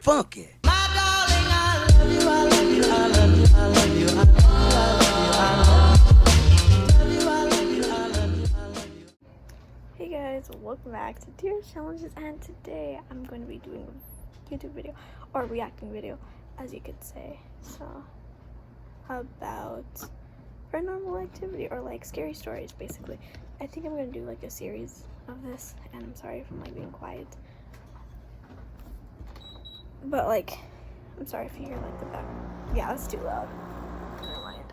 funky. Hey guys, welcome back to Dear Challenges, and today I'm going to be doing a YouTube video, or reacting video, as you could say. So, about paranormal activity, or like scary stories, basically. I think I'm going to do like a series of this, and I'm sorry if I'm like being quiet. But like, I'm sorry if you hear like the back. Yeah, that's too loud. Never mind.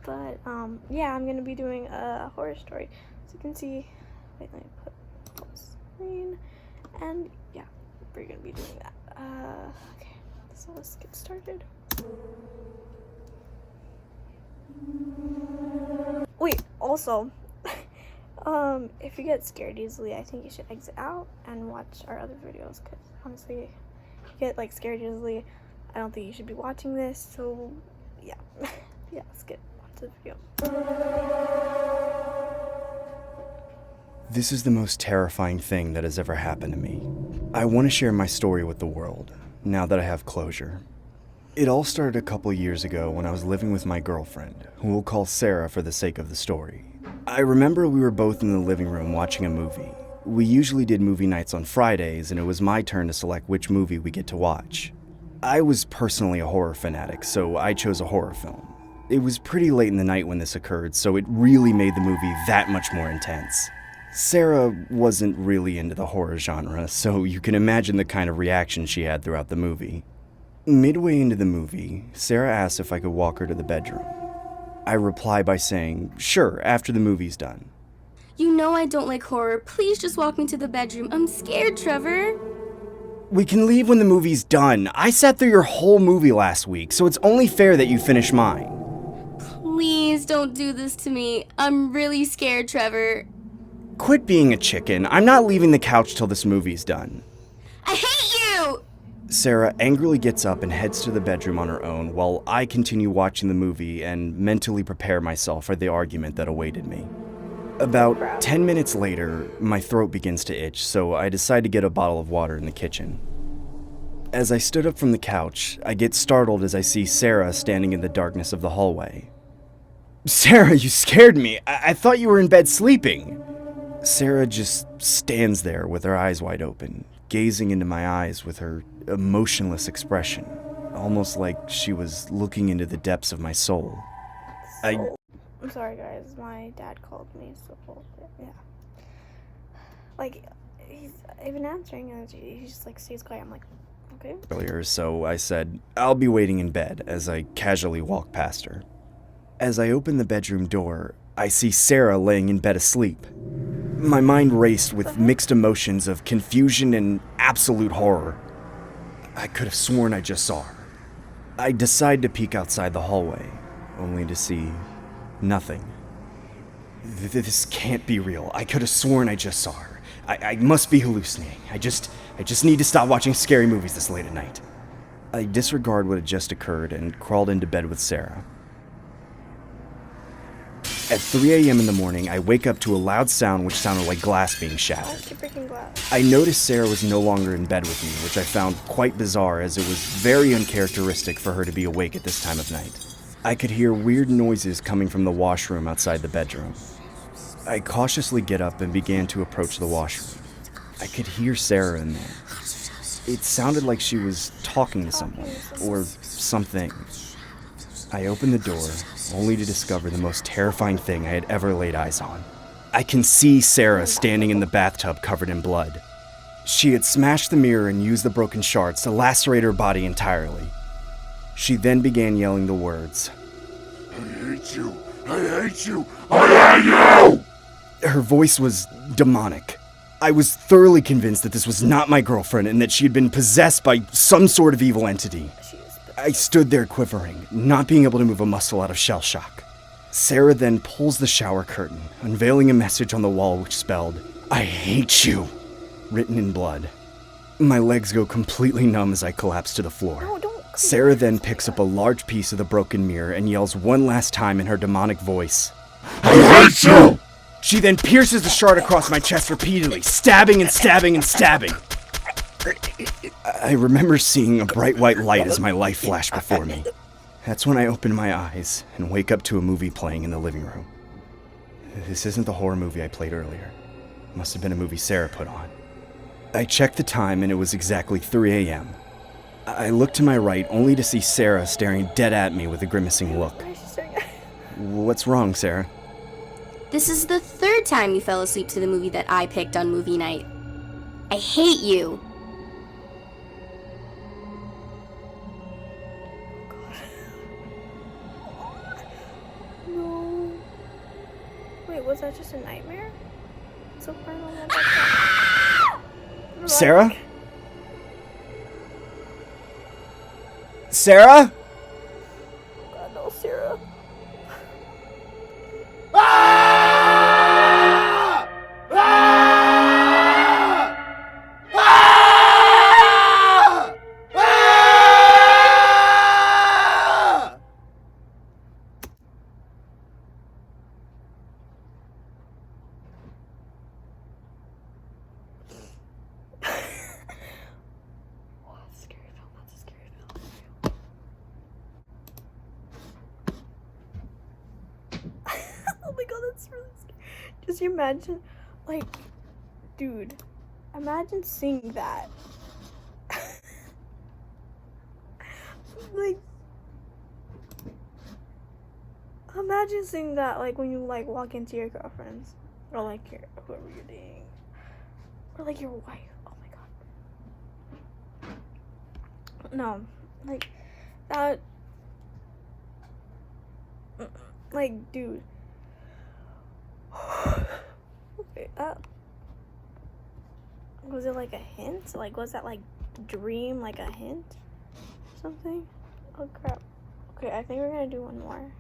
But yeah, I'm going to be doing a horror story. So you can see. Wait, let me put full screen, and yeah, we're gonna be doing that. Okay, so let's get started. Wait, also, if you get scared easily, I think you should exit out and watch our other videos, because honestly, if you get like scared easily, I don't think you should be watching this, so yeah. Yeah, let's get on to the video. This is the most terrifying thing that has ever happened to me. I want to share my story with the world, now that I have closure. It all started a couple years ago when I was living with my girlfriend, who we'll call Sarah for the sake of the story. I remember we were both in the living room watching a movie. We usually did movie nights on Fridays, and it was my turn to select which movie we get to watch. I was personally a horror fanatic, so I chose a horror film. It was pretty late in the night when this occurred, so it really made the movie that much more intense. Sarah wasn't really into the horror genre, so you can imagine the kind of reaction she had throughout the movie. Midway into the movie, Sarah asked if I could walk her to the bedroom. I reply by saying, sure, after the movie's done. You know I don't like horror. Please just walk me to the bedroom. I'm scared, Trevor. We can leave when the movie's done. I sat through your whole movie last week, so it's only fair that you finish mine. Please don't do this to me. I'm really scared, Trevor. Quit being a chicken. I'm not leaving the couch till this movie's done. I hate you! Sarah angrily gets up and heads to the bedroom on her own while I continue watching the movie and mentally prepare myself for the argument that awaited me. About 10 minutes later, my throat begins to itch, so I decide to get a bottle of water in the kitchen. As I stood up from the couch, I get startled as I see Sarah standing in the darkness of the hallway. Sarah, you scared me. I thought you were in bed sleeping. Sarah just stands there with her eyes wide open, gazing into my eyes with her emotionless expression, almost like she was looking into the depths of my soul. I'm sorry guys, my dad called me, so yeah. Like, he's even answering, and he's just like stays quiet. I'm like, okay. Earlier, so I said, I'll be waiting in bed as I casually walk past her. As I open the bedroom door, I see Sarah laying in bed asleep. My mind raced with mixed emotions of confusion and absolute horror. I could have sworn I just saw her. I decide to peek outside the hallway, only to see nothing. This can't be real. I could have sworn I just saw her. I must be hallucinating. I just need to stop watching scary movies this late at night. I disregard what had just occurred and crawled into bed with Sarah. At 3 a.m. in the morning, I wake up to a loud sound which sounded like glass being shattered. I noticed Sarah was no longer in bed with me, which I found quite bizarre as it was very uncharacteristic for her to be awake at this time of night. I could hear weird noises coming from the washroom outside the bedroom. I cautiously get up and began to approach the washroom. I could hear Sarah in there. It sounded like she was talking to someone, or something. I opened the door, only to discover the most terrifying thing I had ever laid eyes on. I can see Sarah standing in the bathtub covered in blood. She had smashed the mirror and used the broken shards to lacerate her body entirely. She then began yelling the words, "I hate you! I hate you! I hate you!" Her voice was demonic. I was thoroughly convinced that this was not my girlfriend and that she had been possessed by some sort of evil entity. I stood there quivering, not being able to move a muscle out of shell shock. Sarah then pulls the shower curtain, unveiling a message on the wall which spelled, "I hate you," written in blood. My legs go completely numb as I collapse to the floor. Sarah then picks up a large piece of the broken mirror and yells one last time in her demonic voice, "I hate you!" She then pierces the shard across my chest repeatedly, stabbing and stabbing and stabbing. I remember seeing a bright white light as my life flashed before me. That's when I open my eyes and wake up to a movie playing in the living room. This isn't the horror movie I played earlier. It must have been a movie Sarah put on. I checked the time and it was exactly 3 a.m. I looked to my right only to see Sarah staring dead at me with a grimacing look. What's wrong, Sarah? This is the third time you fell asleep to the movie that I picked on movie night. I hate you. No. Wait, was that just a nightmare? So paranormal about that. Sarah? Sarah? God, no, Sarah. Oh my god, that's really scary. Just imagine, like, dude, imagine seeing that. Like, imagine seeing that, like, when you, like, walk into your girlfriend's, or, like, your, whoever you're dating, or, like, your wife. Oh my god. No, like, that, like, dude. Okay, was it like a hint? Like, was that like dream, like a hint? Something? Oh crap. Okay, I think we're gonna do one more.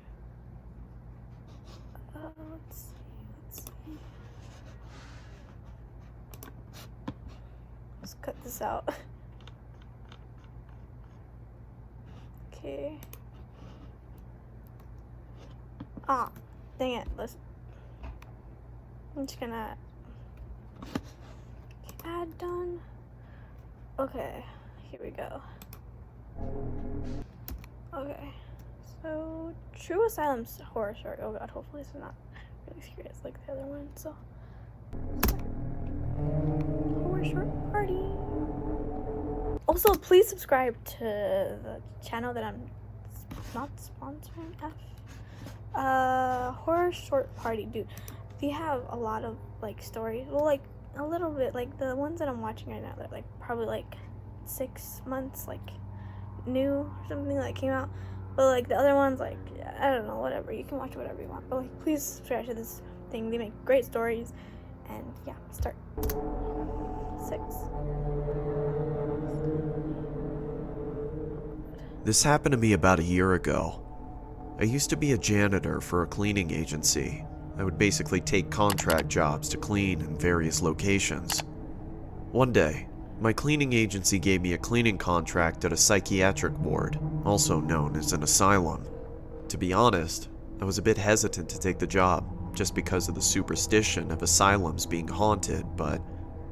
Let's see. Let's cut this out. Okay. Ah, dang it. I'm just gonna add done. Okay, here we go. Okay, so True Asylum's horror story. Oh god, hopefully it's not really scary like the other one. So, horror short party. Also, please subscribe to the channel that I'm not sponsoring. Horror short party, dude. They have a lot of like stories. Well, like a little bit. Like the ones that I'm watching right now, they're like probably like 6 months, like new or something that came out. But like the other ones, like I don't know, whatever. You can watch whatever you want. But like, please subscribe to this thing. They make great stories. And yeah, start. 6. This happened to me about a year ago. I used to be a janitor for a cleaning agency. I would basically take contract jobs to clean in various locations. One day, my cleaning agency gave me a cleaning contract at a psychiatric ward, also known as an asylum. To be honest, I was a bit hesitant to take the job, just because of the superstition of asylums being haunted, but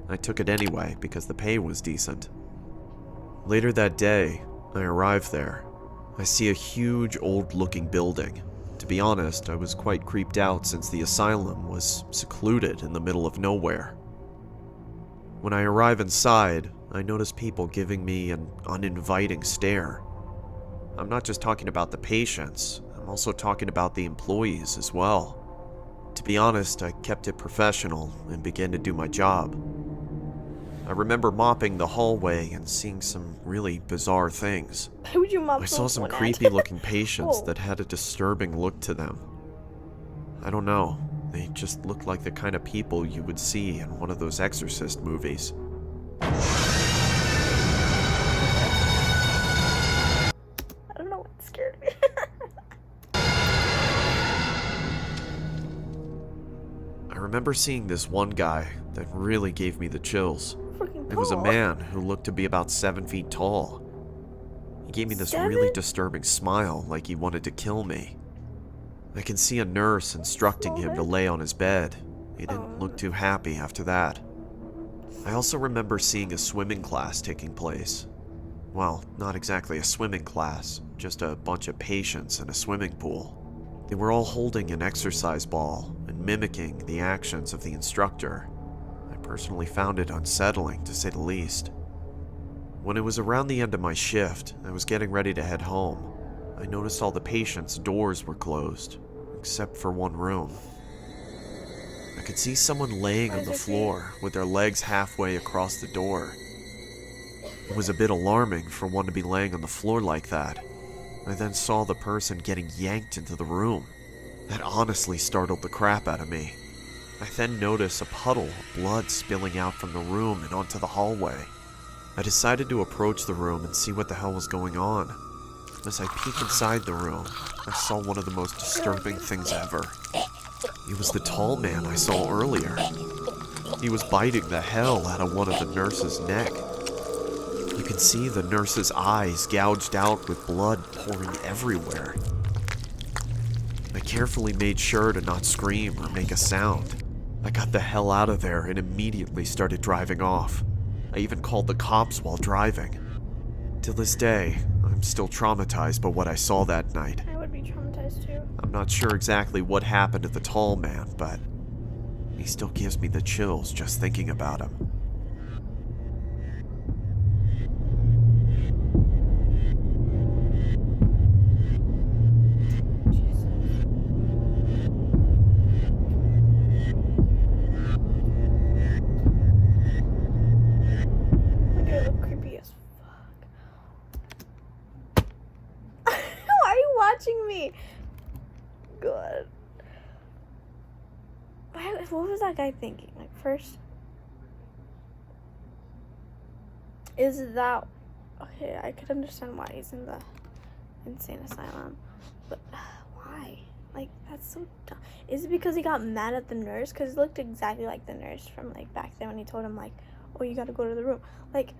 I took it anyway because the pay was decent. Later that day, I arrived there. I see a huge old-looking building. To be honest, I was quite creeped out since the asylum was secluded in the middle of nowhere. When I arrive inside, I notice people giving me an uninviting stare. I'm not just talking about the patients, I'm also talking about the employees as well. To be honest, I kept it professional and began to do my job. I remember mopping the hallway and seeing some really bizarre things. Why would you mop I saw some one creepy looking patients Oh. that had a disturbing look to them. I don't know, they just looked like the kind of people you would see in one of those Exorcist movies. I don't know what scared me. I remember seeing this one guy that really gave me the chills. Freaking It was a tall. man who looked to be about 7 feet tall. He gave me this 7? really disturbing smile like he wanted to kill me. I can see a nurse instructing him to lay on his bed. He didn't look too happy after that. I also remember seeing a swimming class taking place. Well, not exactly a swimming class, just a bunch of patients in a swimming pool. They were all holding an exercise ball and mimicking the actions of the instructor. I personally found it unsettling, to say the least. When it was around the end of my shift, I was getting ready to head home. I noticed all the patients' doors were closed, except for one room. I could see someone laying on the floor with their legs halfway across the door. It was a bit alarming for one to be laying on the floor like that. I then saw the person getting yanked into the room. That honestly startled the crap out of me. I then noticed a puddle of blood spilling out from the room and onto the hallway. I decided to approach the room and see what the hell was going on. As I peeked inside the room, I saw one of the most disturbing things ever. It was the tall man I saw earlier. He was biting the hell out of one of the nurse's neck. You could see the nurse's eyes gouged out with blood pouring everywhere. I carefully made sure to not scream or make a sound. I got the hell out of there and immediately started driving off. I even called the cops while driving. To this day, I'm still traumatized by what I saw that night. I would be traumatized too. I'm not sure exactly what happened to the tall man, but he still gives me the chills just thinking about him. Watching me. Good. What was that guy thinking? Like, first, is that okay? I could understand why he's in the insane asylum, but why? Like, that's so dumb. Is it because he got mad at the nurse? Because it looked exactly like the nurse from like back then when he told him like, "Oh, you got to go to the room." Like,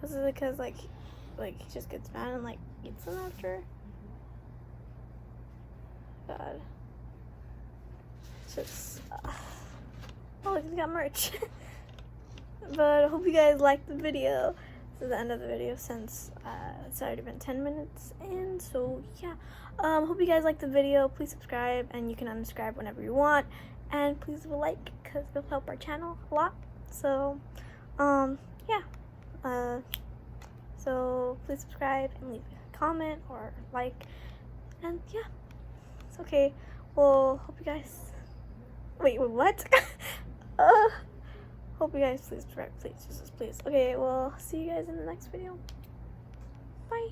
was it because like he just gets mad and like eats them after? God, it's just oh, look, he got merch. But I hope you guys liked the video. This is the end of the video since it's already been 10 minutes, and so yeah, hope you guys liked the video. Please subscribe, and you can unsubscribe whenever you want, and please leave a like because it'll help our channel a lot. So yeah, so please subscribe and leave a comment or like, and yeah, it's okay. Well, hope you guys wait, what? Hope you guys please subscribe, please. Okay, well, see you guys in the next video. Bye.